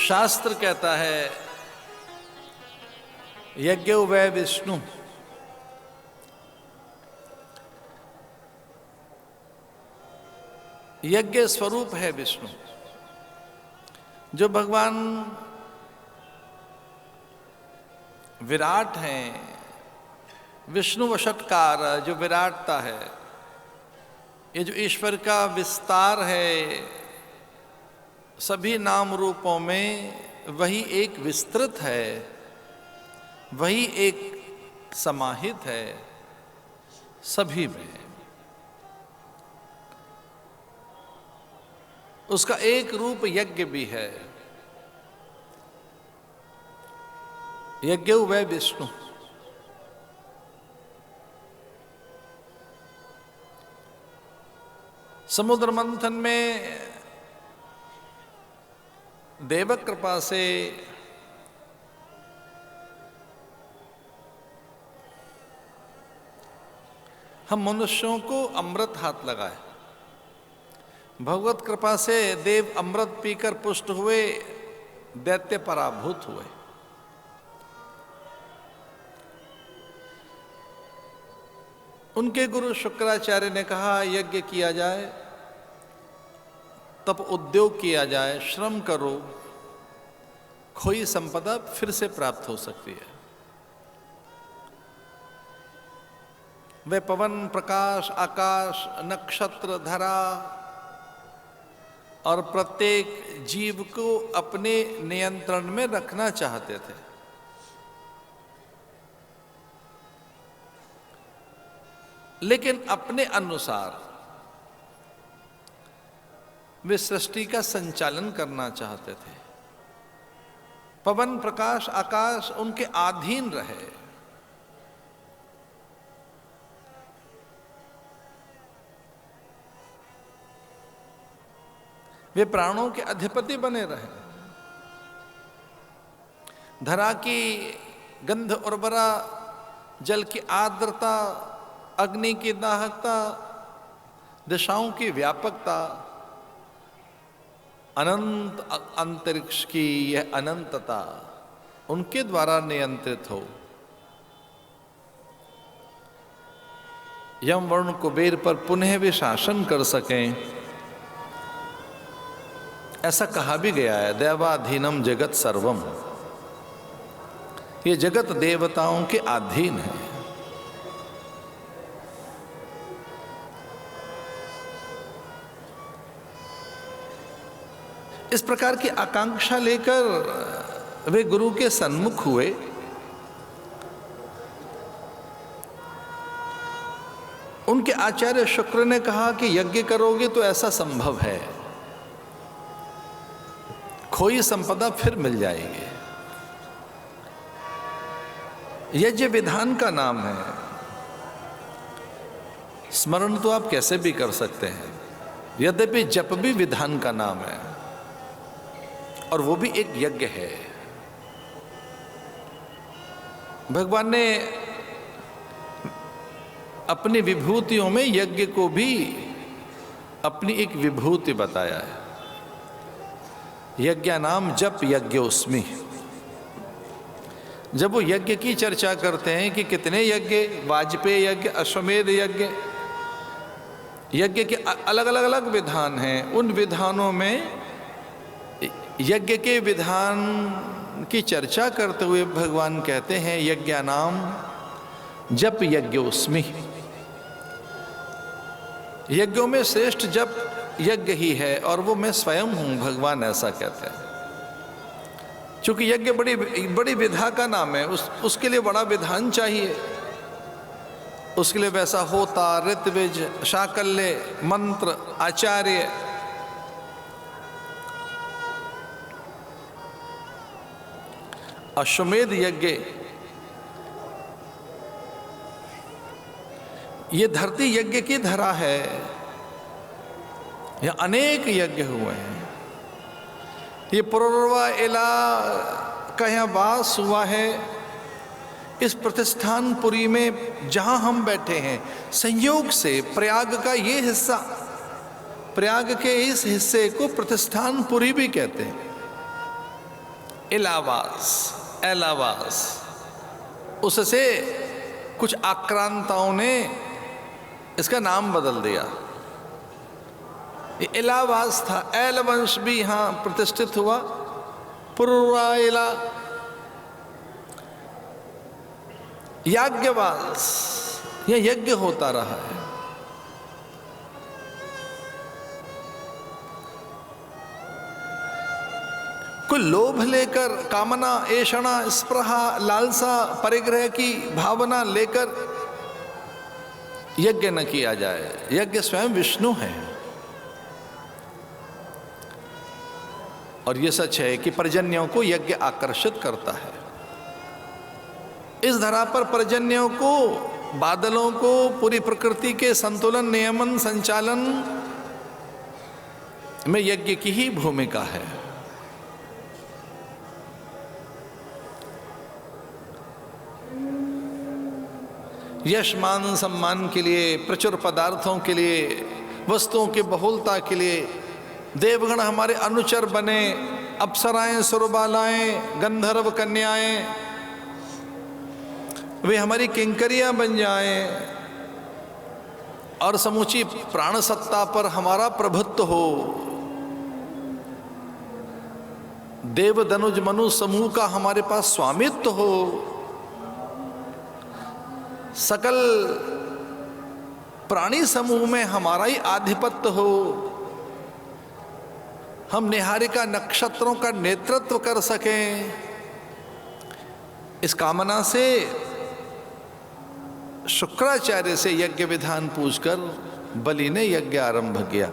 शास्त्र कहता है यज्ञ वै विष्णु, यज्ञ स्वरूप है विष्णु। जो भगवान विराट हैं, विष्णु वषट्कार, जो विराटता है, ये जो ईश्वर का विस्तार है सभी नाम रूपों में, वही एक विस्तृत है, वही एक समाहित है सभी में। उसका एक रूप यज्ञ भी है, यज्ञ वै विष्णु। समुद्र मंथन में देव कृपा से हम मनुष्यों को अमृत हाथ लगाए। भगवत कृपा से देव अमृत पीकर पुष्ट हुए, दैत्य पराभूत हुए। उनके गुरु शुक्राचार्य ने कहा यज्ञ किया जाए, तप उद्योग किया जाए, श्रम करो, खोई संपदा फिर से प्राप्त हो सकती है। वे पवन, प्रकाश, आकाश, नक्षत्र, धरा और प्रत्येक जीव को अपने नियंत्रण में रखना चाहते थे। लेकिन अपने अनुसार वे सृष्टि का संचालन करना चाहते थे। पवन, प्रकाश, आकाश उनके अधीन रहे। वे प्राणों के अधिपति बने रहे। धरा की गंध उर्वरा, जल की आर्द्रता, अग्नि की दाहकता, दिशाओं की व्यापकता, अनंत अंतरिक्ष की यह अनंतता उनके द्वारा नियंत्रित हो। यम वर्ण कुबेर पर पुनः भी शासन कर सकें, ऐसा कहा भी गया है। देवाधीनम जगत सर्वम, ये जगत देवताओं के अधीन है। इस प्रकार की आकांक्षा लेकर वे गुरु के सन्मुख हुए। उनके आचार्य शुक्र ने कहा कि यज्ञ करोगे तो ऐसा संभव है, खोई संपदा फिर मिल जाएगी। यज्ञ विधान का नाम है, स्मरण तो आप कैसे भी कर सकते हैं, यद्यपि जप भी विधान का नाम है और वो भी एक यज्ञ है। भगवान ने अपनी विभूतियों में यज्ञ को भी अपनी एक विभूति बताया है। यज्ञ नाम जप यज्ञोस्मि। जब वो यज्ञ की चर्चा करते हैं कि कितने यज्ञ, वाजपेयी यज्ञ, अश्वमेध यज्ञ, यज्ञ के अलग अलग अलग विधान हैं, उन विधानों में यज्ञ के विधान की चर्चा करते हुए भगवान कहते हैं यज्ञ नाम जप यज्ञोस्मि। यज्ञों में श्रेष्ठ जप यज्ञ ही है और वो मैं स्वयं हूं, भगवान ऐसा कहते हैं। क्योंकि यज्ञ बड़ी बड़ी विधा का नाम है, उसके लिए बड़ा विधान चाहिए। उसके लिए वैसा होता, ऋत्विज, शाकल्य, मंत्र, आचार्य, अश्वमेध यज्ञ, ये धरती यज्ञ की धरा है। यह अनेक यज्ञ हुए हैं। ये पुरवा इला का यहाँ वास हुआ है। इस प्रतिष्ठानपुरी में जहाँ हम बैठे हैं, संयोग से प्रयाग का ये हिस्सा, प्रयाग के इस हिस्से को प्रतिष्ठानपुरी भी कहते हैं। इलावास, एलावास, उससे कुछ आक्रांताओं ने इसका नाम बदल दिया। ये इलावास था। एल वंश भी यहाँ प्रतिष्ठित हुआ। पुरुराइला, याज्ञवास, यह यज्ञ होता रहा है। कोई लोभ लेकर, कामना, ऐषणा, स्पृहा, लालसा, परिग्रह की भावना लेकर यज्ञ न किया जाए। यज्ञ स्वयं विष्णु है। और यह सच है कि पर्जन्यों को यज्ञ आकर्षित करता है। इस धरा पर पर्जन्यों को, बादलों को, पूरी प्रकृति के संतुलन, नियमन, संचालन में यज्ञ की ही भूमिका है। यश, मान, सम्मान के लिए, प्रचुर पदार्थों के लिए, वस्तुओं की बहुलता के लिए देवगण हमारे अनुचर बने, अप्सराएं, सुरबालाएं, गंधर्व कन्याएं वे हमारी किंकरियां बन जाएं और समूची प्राण सत्ता पर हमारा प्रभुत्व हो। देव, धनुज, मनु समूह का हमारे पास स्वामित्व हो। सकल प्राणी समूह में हमारा ही आधिपत्य हो। हम निहारिका नक्षत्रों का नेतृत्व कर सकें। इस कामना से शुक्राचार्य से यज्ञ विधान पूछकर बलि ने यज्ञ आरंभ किया।